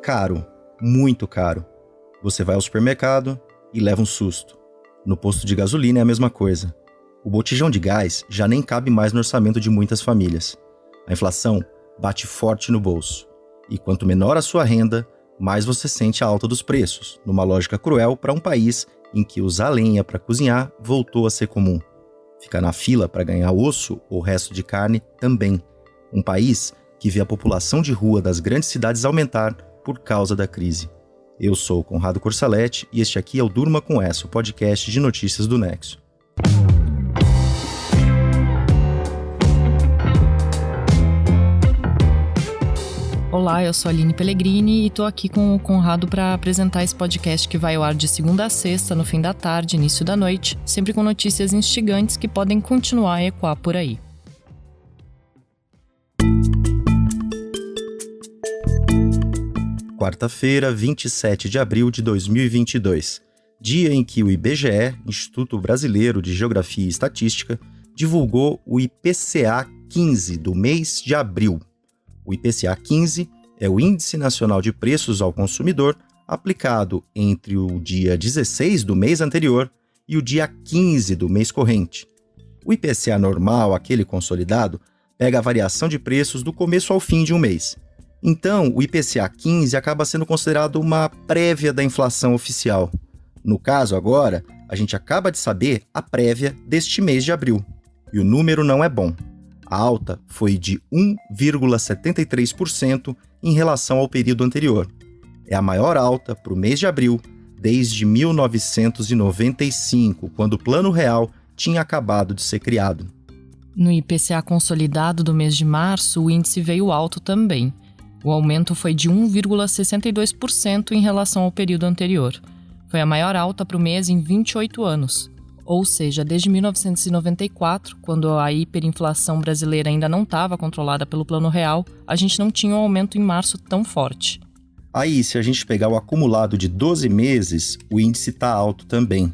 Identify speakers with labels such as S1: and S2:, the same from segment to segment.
S1: caro, muito caro. Você vai ao supermercado e leva um susto. No posto de gasolina é a mesma coisa. O botijão de gás já nem cabe mais no orçamento de muitas famílias. A inflação bate forte no bolso. E quanto menor a sua renda, mais você sente a alta dos preços, numa lógica cruel para um país em que usar lenha para cozinhar voltou a ser comum. Ficar na fila para ganhar osso ou resto de carne também. Um país que vê a população de rua das grandes cidades aumentar por causa da crise. Eu sou o Conrado Corsaletti e este aqui é o Durma com Essa, o podcast de notícias do Nexo.
S2: Olá, eu sou a Aline Pellegrini e estou aqui com o Conrado para apresentar esse podcast que vai ao ar de segunda a sexta, no fim da tarde, início da noite, sempre com notícias instigantes que podem continuar a ecoar por aí.
S1: Quarta-feira, 27 de abril de 2022, dia em que o IBGE, Instituto Brasileiro de Geografia e Estatística, divulgou o IPCA 15 do mês de abril. O IPCA 15 é o Índice Nacional de Preços ao Consumidor aplicado entre o dia 16 do mês anterior e o dia 15 do mês corrente. O IPCA normal, aquele consolidado, pega a variação de preços do começo ao fim de um mês. Então, o IPCA 15 acaba sendo considerado uma prévia da inflação oficial. No caso, agora, a gente acaba de saber a prévia deste mês de abril. E o número não é bom. A alta foi de 1,73% em relação ao período anterior. É a maior alta para o mês de abril desde 1995, quando o Plano Real tinha acabado de ser criado.
S2: No IPCA consolidado do mês de março, o índice veio alto também. O aumento foi de 1,62% em relação ao período anterior. Foi a maior alta para o mês em 28 anos. Ou seja, desde 1994, quando a hiperinflação brasileira ainda não estava controlada pelo Plano Real, a gente não tinha um aumento em março tão forte.
S1: Aí, se a gente pegar o acumulado de 12 meses, o índice está alto também.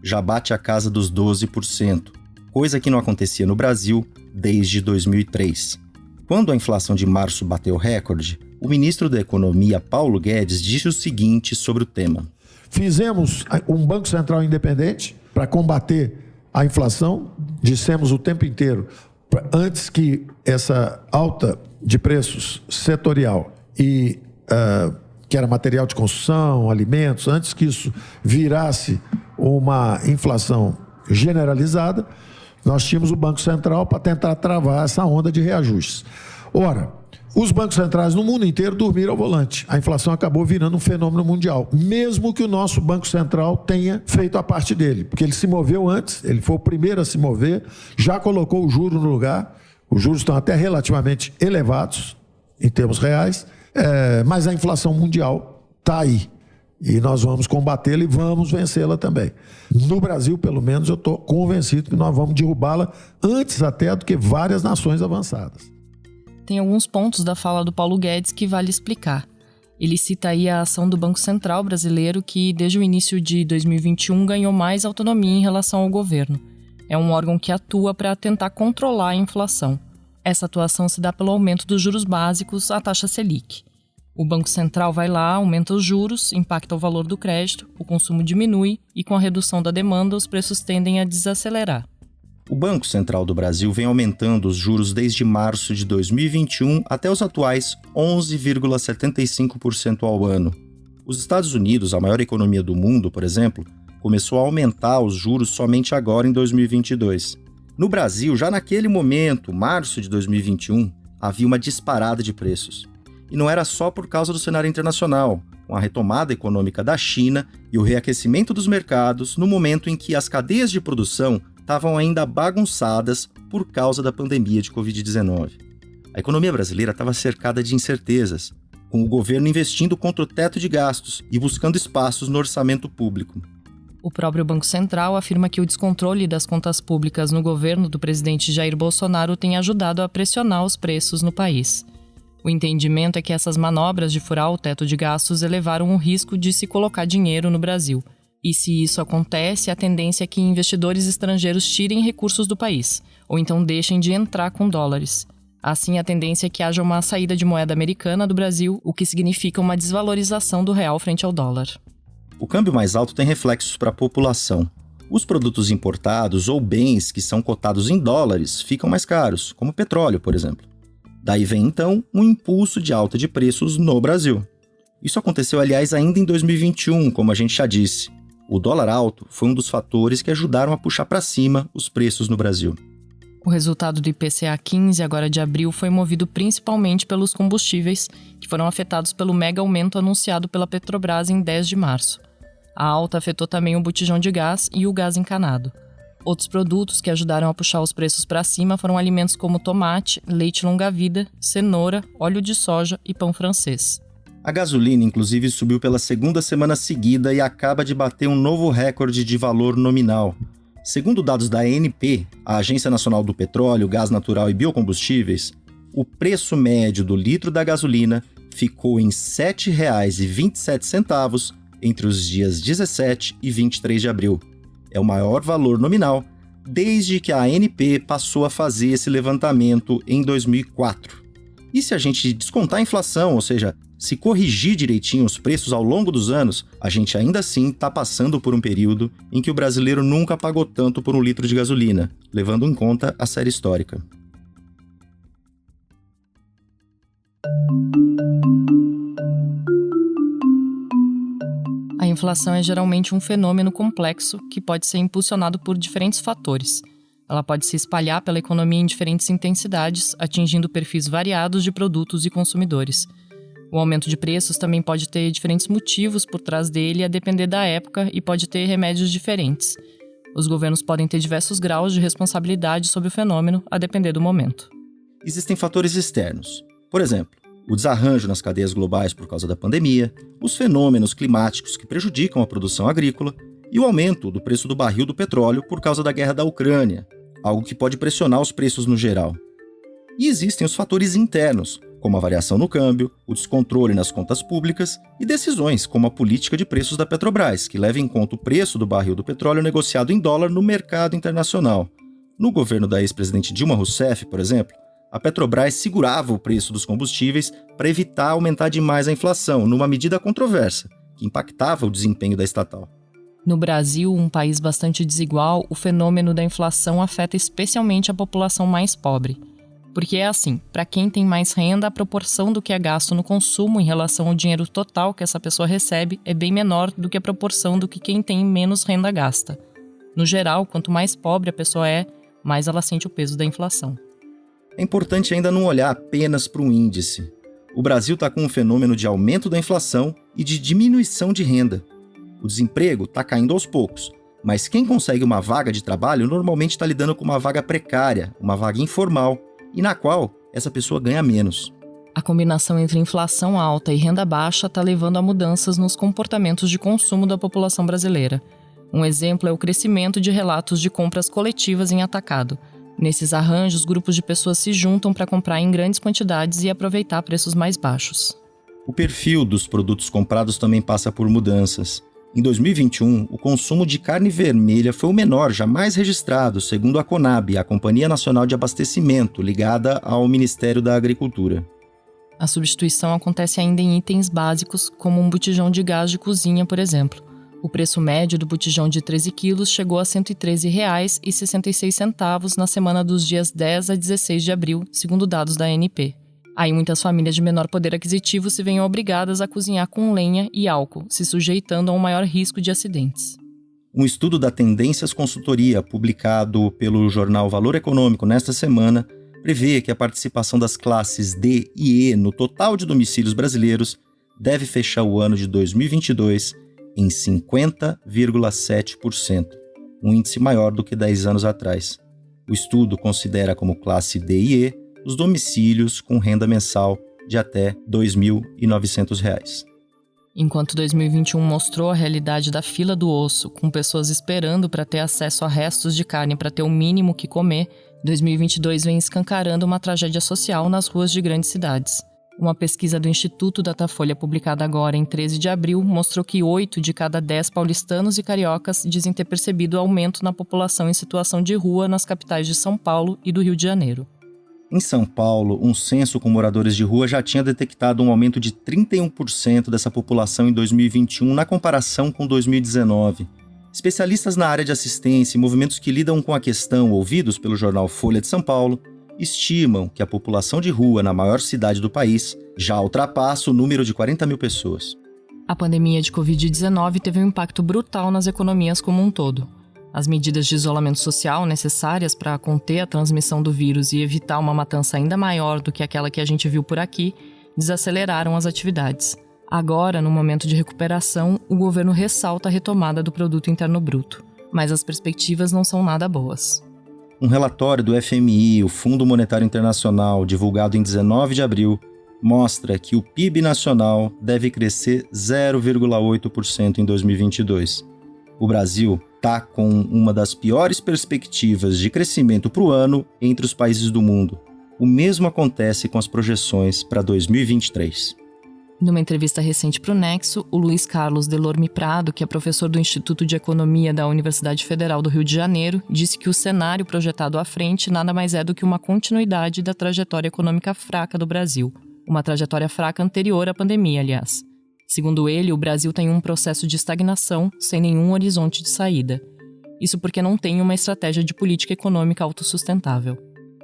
S1: Já bate a casa dos 12%, coisa que não acontecia no Brasil desde 2003. Quando a inflação de março bateu recorde, o ministro da Economia, Paulo Guedes, disse o seguinte sobre o tema.
S3: Fizemos um Banco Central independente para combater a inflação. Dissemos o tempo inteiro, antes que essa alta de preços setorial e que era material de construção, alimentos, antes que isso virasse uma inflação generalizada, nós tínhamos o Banco Central para tentar travar essa onda de reajustes. Ora, os bancos centrais no mundo inteiro dormiram ao volante. A inflação acabou virando um fenômeno mundial, mesmo que o nosso Banco Central tenha feito a parte dele, porque ele se moveu antes, ele foi o primeiro a se mover, já colocou o juro no lugar, os juros estão até relativamente elevados em termos reais, mas a inflação mundial está aí. E nós vamos combatê-la e vamos vencê-la também. No Brasil, pelo menos, eu estou convencido que nós vamos derrubá-la antes até do que várias nações avançadas.
S2: Tem alguns pontos da fala do Paulo Guedes que vale explicar. Ele cita aí a ação do Banco Central brasileiro que, desde o início de 2021, ganhou mais autonomia em relação ao governo. É um órgão que atua para tentar controlar a inflação. Essa atuação se dá pelo aumento dos juros básicos, a taxa Selic. O Banco Central vai lá, aumenta os juros, impacta o valor do crédito, o consumo diminui e, com a redução da demanda, os preços tendem a desacelerar.
S1: O Banco Central do Brasil vem aumentando os juros desde março de 2021 até os atuais 11,75% ao ano. Os Estados Unidos, a maior economia do mundo, por exemplo, começou a aumentar os juros somente agora em 2022. No Brasil, já naquele momento, março de 2021, havia uma disparada de preços. E não era só por causa do cenário internacional, com a retomada econômica da China e o reaquecimento dos mercados no momento em que as cadeias de produção estavam ainda bagunçadas por causa da pandemia de Covid-19. A economia brasileira estava cercada de incertezas, com o governo investindo contra o teto de gastos e buscando espaços no orçamento público.
S2: O próprio Banco Central afirma que o descontrole das contas públicas no governo do presidente Jair Bolsonaro tem ajudado a pressionar os preços no país. O entendimento é que essas manobras de furar o teto de gastos elevaram o risco de se colocar dinheiro no Brasil. E se isso acontece, a tendência é que investidores estrangeiros tirem recursos do país, ou então deixem de entrar com dólares. Assim, a tendência é que haja uma saída de moeda americana do Brasil, o que significa uma desvalorização do real frente ao dólar.
S1: O câmbio mais alto tem reflexos para a população. Os produtos importados ou bens que são cotados em dólares ficam mais caros, como petróleo, por exemplo. Daí vem, então, um impulso de alta de preços no Brasil. Isso aconteceu, aliás, ainda em 2021, como a gente já disse. O dólar alto foi um dos fatores que ajudaram a puxar para cima os preços no Brasil.
S2: O resultado do IPCA 15, agora de abril, foi movido principalmente pelos combustíveis, que foram afetados pelo mega aumento anunciado pela Petrobras em 10 de março. A alta afetou também o botijão de gás e o gás encanado. Outros produtos que ajudaram a puxar os preços para cima foram alimentos como tomate, leite longa-vida, cenoura, óleo de soja e pão francês.
S1: A gasolina, inclusive, subiu pela segunda semana seguida e acaba de bater um novo recorde de valor nominal. Segundo dados da ANP, a Agência Nacional do Petróleo, Gás Natural e Biocombustíveis, o preço médio do litro da gasolina ficou em R$ 7,27 entre os dias 17 e 23 de abril. É o maior valor nominal desde que a ANP passou a fazer esse levantamento em 2004. E se a gente descontar a inflação, ou seja, se corrigir direitinho os preços ao longo dos anos, a gente ainda assim está passando por um período em que o brasileiro nunca pagou tanto por um litro de gasolina, levando em conta a série histórica.
S2: A inflação é geralmente um fenômeno complexo que pode ser impulsionado por diferentes fatores. Ela pode se espalhar pela economia em diferentes intensidades, atingindo perfis variados de produtos e consumidores. O aumento de preços também pode ter diferentes motivos por trás dele a depender da época e pode ter remédios diferentes. Os governos podem ter diversos graus de responsabilidade sobre o fenômeno, a depender do momento.
S1: Existem fatores externos. Por exemplo, o desarranjo nas cadeias globais por causa da pandemia, os fenômenos climáticos que prejudicam a produção agrícola e o aumento do preço do barril do petróleo por causa da guerra da Ucrânia, algo que pode pressionar os preços no geral. E existem os fatores internos, como a variação no câmbio, o descontrole nas contas públicas e decisões como a política de preços da Petrobras, que leva em conta o preço do barril do petróleo negociado em dólar no mercado internacional. No governo da ex-presidente Dilma Rousseff, por exemplo, a Petrobras segurava o preço dos combustíveis para evitar aumentar demais a inflação, numa medida controversa, que impactava o desempenho da estatal.
S2: No Brasil, um país bastante desigual, o fenômeno da inflação afeta especialmente a população mais pobre. Porque é assim, para quem tem mais renda, a proporção do que é gasto no consumo em relação ao dinheiro total que essa pessoa recebe é bem menor do que a proporção do que quem tem menos renda gasta. No geral, quanto mais pobre a pessoa é, mais ela sente o peso da inflação.
S1: É importante ainda não olhar apenas para o índice. O Brasil está com um fenômeno de aumento da inflação e de diminuição de renda. O desemprego está caindo aos poucos, mas quem consegue uma vaga de trabalho normalmente está lidando com uma vaga precária, uma vaga informal, e na qual essa pessoa ganha menos.
S2: A combinação entre inflação alta e renda baixa está levando a mudanças nos comportamentos de consumo da população brasileira. Um exemplo é o crescimento de relatos de compras coletivas em atacado. Nesses arranjos, grupos de pessoas se juntam para comprar em grandes quantidades e aproveitar preços mais baixos.
S1: O perfil dos produtos comprados também passa por mudanças. Em 2021, o consumo de carne vermelha foi o menor jamais registrado, segundo a CONAB, a Companhia Nacional de Abastecimento, ligada ao Ministério da Agricultura.
S2: A substituição acontece ainda em itens básicos, como um botijão de gás de cozinha, por exemplo. O preço médio do botijão de 13 quilos chegou a R$ 113,66 na semana dos dias 10 a 16 de abril, segundo dados da ANP. Aí muitas famílias de menor poder aquisitivo se veem obrigadas a cozinhar com lenha e álcool, se sujeitando a um maior risco de acidentes.
S1: Um estudo da Tendências Consultoria, publicado pelo jornal Valor Econômico nesta semana, prevê que a participação das classes D e E no total de domicílios brasileiros deve fechar o ano de 2022 em 50,7%, um índice maior do que 10 anos atrás. O estudo considera como classe D e E os domicílios com renda mensal de até R$ 2.900.
S2: Enquanto 2021 mostrou a realidade da fila do osso, com pessoas esperando para ter acesso a restos de carne para ter o mínimo que comer, 2022 vem escancarando uma tragédia social nas ruas de grandes cidades. Uma pesquisa do Instituto Datafolha, publicada agora em 13 de abril, mostrou que 8 de cada 10 paulistanos e cariocas dizem ter percebido aumento na população em situação de rua nas capitais de São Paulo e do Rio de Janeiro.
S1: Em São Paulo, um censo com moradores de rua já tinha detectado um aumento de 31% dessa população em 2021 na comparação com 2019. Especialistas na área de assistência e movimentos que lidam com a questão, ouvidos pelo jornal Folha de São Paulo, estimam que a população de rua na maior cidade do país já ultrapassa o número de 40 mil pessoas.
S2: A pandemia de Covid-19 teve um impacto brutal nas economias como um todo. As medidas de isolamento social necessárias para conter a transmissão do vírus e evitar uma matança ainda maior do que aquela que a gente viu por aqui desaceleraram as atividades. Agora, no momento de recuperação, o governo ressalta a retomada do Produto Interno Bruto, mas as perspectivas não são nada boas.
S1: Um relatório do FMI, o Fundo Monetário Internacional, divulgado em 19 de abril, mostra que o PIB nacional deve crescer 0,8% em 2022. O Brasil está com uma das piores perspectivas de crescimento para o ano entre os países do mundo. O mesmo acontece com as projeções para 2023.
S2: Numa entrevista recente para o Nexo, o Luiz Carlos Delorme Prado, que é professor do Instituto de Economia da Universidade Federal do Rio de Janeiro, disse que o cenário projetado à frente nada mais é do que uma continuidade da trajetória econômica fraca do Brasil. Uma trajetória fraca anterior à pandemia, aliás. Segundo ele, o Brasil tem um processo de estagnação sem nenhum horizonte de saída. Isso porque não tem uma estratégia de política econômica autossustentável.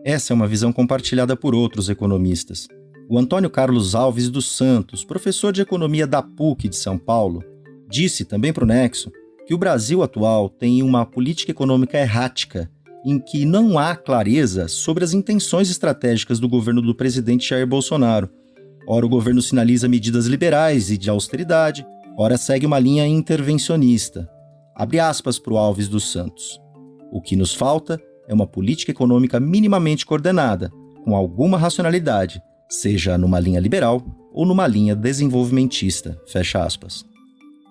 S1: Essa é uma visão compartilhada por outros economistas. O Antônio Carlos Alves dos Santos, professor de economia da PUC de São Paulo, disse também para o Nexo que o Brasil atual tem uma política econômica errática, em que não há clareza sobre as intenções estratégicas do governo do presidente Jair Bolsonaro. Ora, o governo sinaliza medidas liberais e de austeridade, ora segue uma linha intervencionista. Abre aspas para o Alves dos Santos. O que nos falta é uma política econômica minimamente coordenada, com alguma racionalidade, seja numa linha liberal ou numa linha desenvolvimentista. Fecha aspas.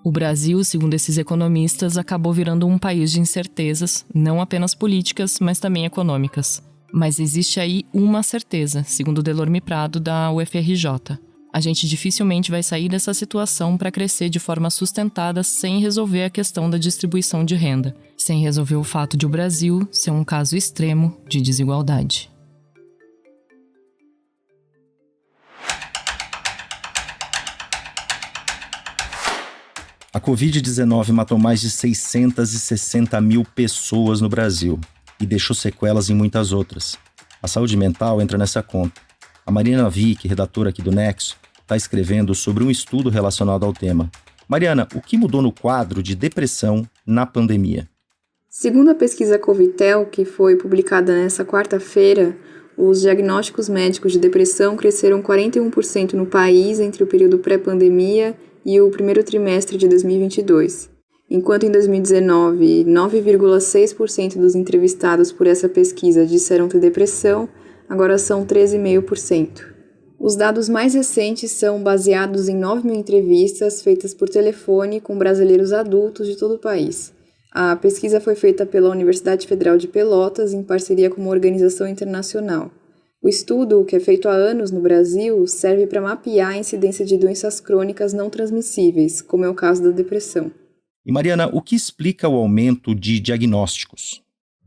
S2: O Brasil, segundo esses economistas, acabou virando um país de incertezas, não apenas políticas, mas também econômicas. Mas existe aí uma certeza, segundo Delorme Prado, da UFRJ. A gente dificilmente vai sair dessa situação para crescer de forma sustentada sem resolver a questão da distribuição de renda, sem resolver o fato de o Brasil ser um caso extremo de desigualdade.
S1: A Covid-19 matou mais de 660 mil pessoas no Brasil e deixou sequelas em muitas outras. A saúde mental entra nessa conta. A Mariana Vick, redatora aqui do Nexo, está escrevendo sobre um estudo relacionado ao tema. Mariana, o que mudou no quadro de depressão na pandemia?
S4: Segundo a pesquisa Covitel, que foi publicada nesta quarta-feira, os diagnósticos médicos de depressão cresceram 41% no país entre o período pré-pandemia e o primeiro trimestre de 2022. Enquanto em 2019, 9,6% dos entrevistados por essa pesquisa disseram ter depressão, agora são 13,5%. Os dados mais recentes são baseados em 9 mil entrevistas feitas por telefone com brasileiros adultos de todo o país. A pesquisa foi feita pela Universidade Federal de Pelotas em parceria com uma organização internacional. O estudo, que é feito há anos no Brasil, serve para mapear a incidência de doenças crônicas não transmissíveis, como é o caso da depressão.
S1: E Mariana, o que explica o aumento de diagnósticos?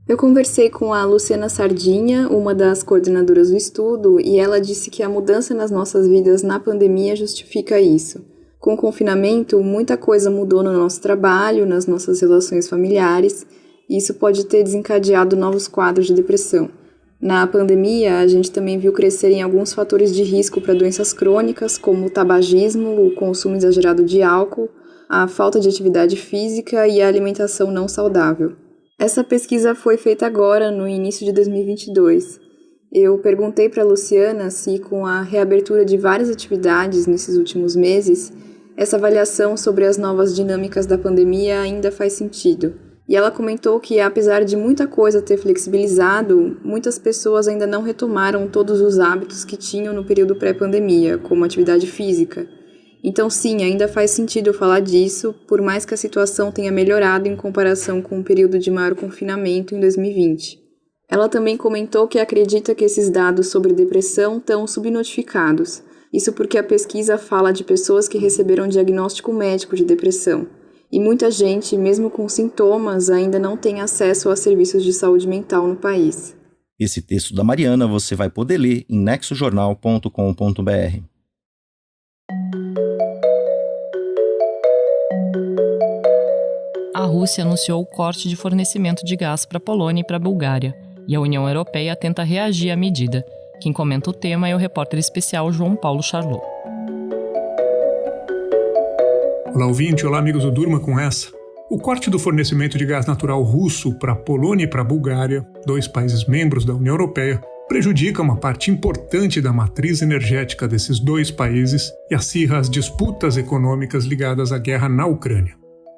S4: Eu conversei com a Luciana Sardinha, uma das coordenadoras do estudo, e ela disse que a mudança nas nossas vidas na pandemia justifica isso. Com o confinamento, muita coisa mudou no nosso trabalho, nas nossas relações familiares, e isso pode ter desencadeado novos quadros de depressão. Na pandemia, a gente também viu crescerem alguns fatores de risco para doenças crônicas, como o tabagismo, o consumo exagerado de álcool, a falta de atividade física e a alimentação não saudável. Essa pesquisa foi feita agora, no início de 2022. Eu perguntei para a Luciana se, com a reabertura de várias atividades nesses últimos meses, essa avaliação sobre as novas dinâmicas da pandemia ainda faz sentido. E ela comentou que, apesar de muita coisa ter flexibilizado, muitas pessoas ainda não retomaram todos os hábitos que tinham no período pré-pandemia, como atividade física. Então, sim, ainda faz sentido falar disso, por mais que a situação tenha melhorado em comparação com o período de maior confinamento em 2020. Ela também comentou que acredita que esses dados sobre depressão estão subnotificados. Isso porque a pesquisa fala de pessoas que receberam diagnóstico médico de depressão. E muita gente, mesmo com sintomas, ainda não tem acesso a serviços de saúde mental no país.
S1: Esse texto da Mariana você vai poder ler em nexojornal.com.br.
S2: A Rússia anunciou o corte de fornecimento de gás para a Polônia e para a Bulgária, e a União Europeia tenta reagir à medida. Quem comenta o tema é o repórter especial João Paulo Charlot.
S5: Olá, ouvinte. Olá, amigos do Durma com essa. O corte do fornecimento de gás natural russo para a Polônia e para a Bulgária, 2 países membros da União Europeia, prejudica uma parte importante da matriz energética desses 2 países e acirra as disputas econômicas ligadas à guerra na Ucrânia.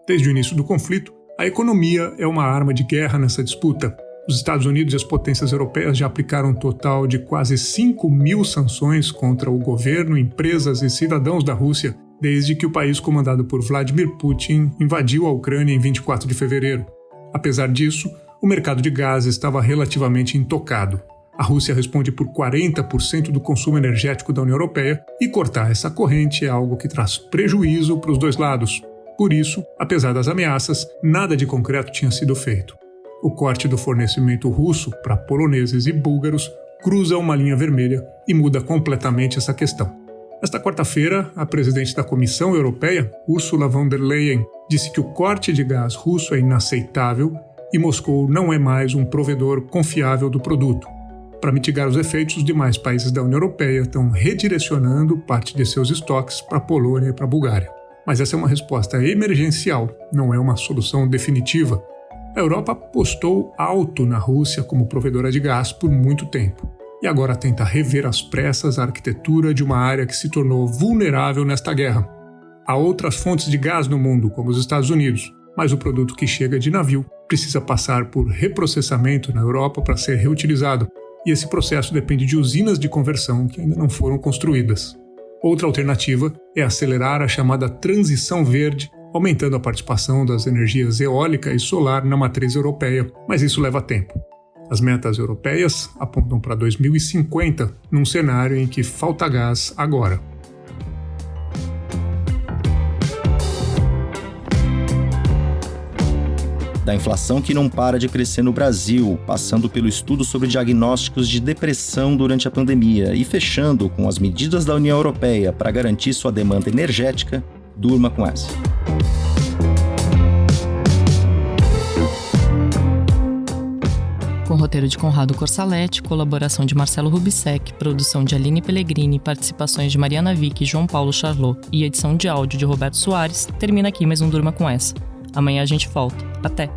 S5: Desde o início do conflito, a economia é uma arma de guerra nessa disputa. Os Estados Unidos e as potências europeias já aplicaram um total de quase 5.000 sanções contra o governo, empresas e cidadãos da Rússia desde que o país comandado por Vladimir Putin invadiu a Ucrânia em 24 de fevereiro. Apesar disso, o mercado de gás estava relativamente intocado. A Rússia responde por 40% do consumo energético da União Europeia e cortar essa corrente é algo que traz prejuízo para os 2 lados. Por isso, apesar das ameaças, nada de concreto tinha sido feito. O corte do fornecimento russo para poloneses e búlgaros cruza uma linha vermelha e muda completamente essa questão. Esta quarta-feira, a presidente da Comissão Europeia, Ursula von der Leyen, disse que o corte de gás russo é inaceitável e Moscou não é mais um provedor confiável do produto. Para mitigar os efeitos, os demais países da União Europeia estão redirecionando parte de seus estoques para a Polônia e para a Bulgária. Mas essa é uma resposta emergencial, não é uma solução definitiva. A Europa apostou alto na Rússia como provedora de gás por muito tempo. E agora tenta rever às pressas a arquitetura de uma área que se tornou vulnerável nesta guerra. Há outras fontes de gás no mundo, como os Estados Unidos, mas o produto que chega de navio precisa passar por reprocessamento na Europa para ser reutilizado, e esse processo depende de usinas de conversão que ainda não foram construídas. Outra alternativa é acelerar a chamada transição verde, aumentando a participação das energias eólica e solar na matriz europeia, mas isso leva tempo. As metas europeias apontam para 2050, num cenário em que falta gás agora.
S1: Da inflação que não para de crescer no Brasil, passando pelo estudo sobre diagnósticos de depressão durante a pandemia e fechando com as medidas da União Europeia para garantir sua demanda energética, durma com essa.
S2: Com roteiro de Conrado Corsaletti, colaboração de Marcelo Rubissec, produção de Aline Pellegrini, participações de Mariana Vick e João Paulo Charlot e edição de áudio de Roberto Soares, termina aqui mais um Durma com essa. Amanhã a gente volta. Até!